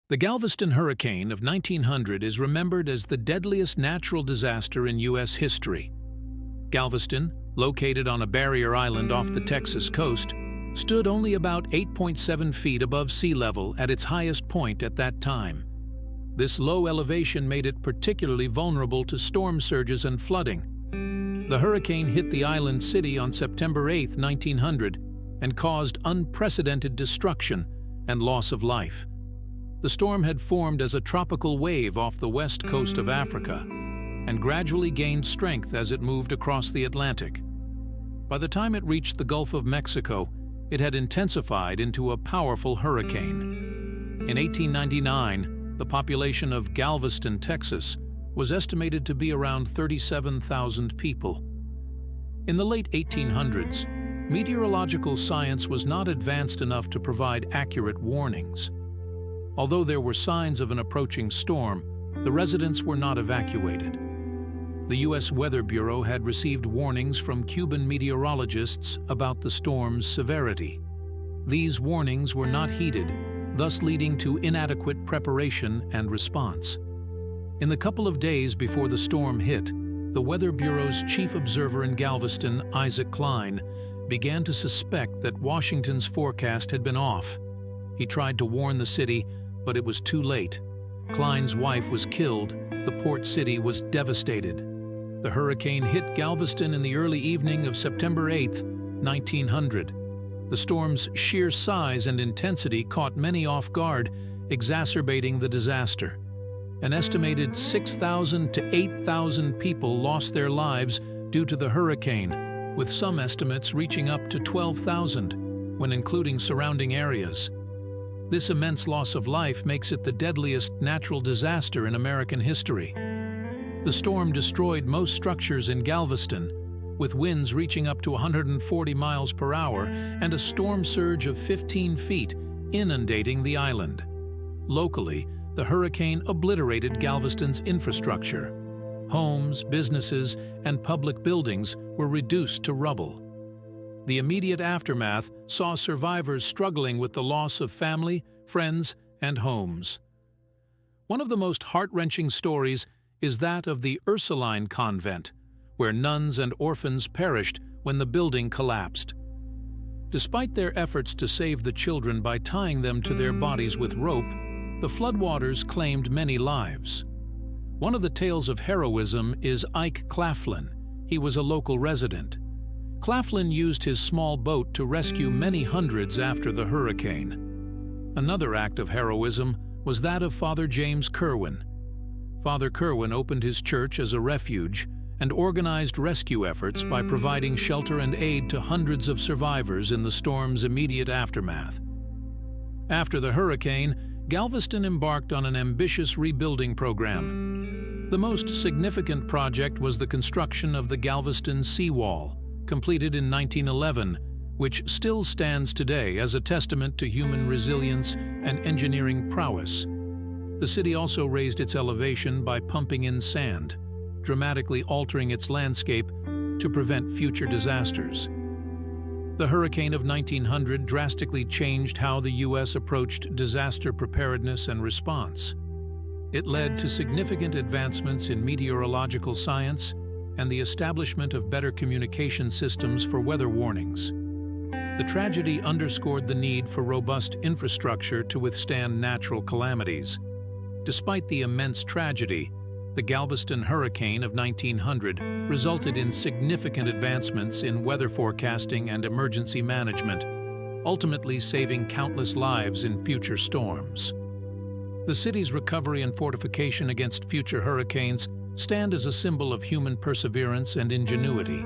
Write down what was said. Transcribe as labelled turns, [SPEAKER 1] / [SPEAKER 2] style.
[SPEAKER 1] The Galveston Hurricane of 1900 is remembered as the deadliest natural disaster in U.S. history. Galveston, located on a barrier island off the Texas coast, stood only about 8.7 feet above sea level at its highest point at that time. This low elevation made it particularly vulnerable to storm surges and flooding. The hurricane hit the island city on September 8, 1900, and caused unprecedented destruction and loss of life. The storm had formed as a tropical wave off the west coast of Africa and gradually gained strength as it moved across the Atlantic. By the time it reached the Gulf of Mexico, it had intensified into a powerful hurricane. In 1899, the population of Galveston, Texas, was estimated to be around 37,000 people. In the late 1800s, meteorological science was not advanced enough to provide accurate warnings. Although there were signs of an approaching storm, the residents were not evacuated. The U.S. Weather Bureau had received warnings from Cuban meteorologists about the storm's severity. These warnings were not heeded, thus leading to inadequate preparation and response. In the couple of days before the storm hit, the Weather Bureau's chief observer in Galveston, Isaac Klein, began to suspect that Washington's forecast had been off. He tried to warn the city, but it was too late. Klein's wife was killed. The port city was devastated. The hurricane hit Galveston in the early evening of September 8, 1900. The storm's sheer size and intensity caught many off guard, exacerbating the disaster. An estimated 6,000 to 8,000 people lost their lives due to the hurricane, with some estimates reaching up to 12,000 when including surrounding areas. This immense loss of life makes it the deadliest natural disaster in American history. The storm destroyed most structures in Galveston, with winds reaching up to 140 miles per hour and a storm surge of 15 feet, inundating the island. Locally, the hurricane obliterated Galveston's infrastructure. Homes, businesses, and public buildings were reduced to rubble. The immediate aftermath saw survivors struggling with the loss of family, friends, and homes. One of the most heart-wrenching stories is that of the Ursuline Convent, where nuns and orphans perished when the building collapsed. Despite their efforts to save the children by tying them to their bodies with rope, the floodwaters claimed many lives. One of the tales of heroism is Ike Claflin. He was a local resident. Claflin used his small boat to rescue many hundreds after the hurricane. Another act of heroism was that of Father James Kerwin. Father Kerwin opened his church as a refuge and organized rescue efforts by providing shelter and aid to hundreds of survivors in the storm's immediate aftermath. After the hurricane, Galveston embarked on an ambitious rebuilding program. The most significant project was the construction of the Galveston seawall, completed in 1911, which still stands today as a testament to human resilience and engineering prowess. The city also raised its elevation by pumping in sand, dramatically altering its landscape to prevent future disasters. The hurricane of 1900 drastically changed how the U.S. approached disaster preparedness and response. It led to significant advancements in meteorological science and the establishment of better communication systems for weather warnings. The tragedy underscored the need for robust infrastructure to withstand natural calamities. Despite the immense tragedy, the Galveston Hurricane of 1900 resulted in significant advancements in weather forecasting and emergency management, ultimately saving countless lives in future storms. The city's recovery and fortification against future hurricanes stand as a symbol of human perseverance and ingenuity.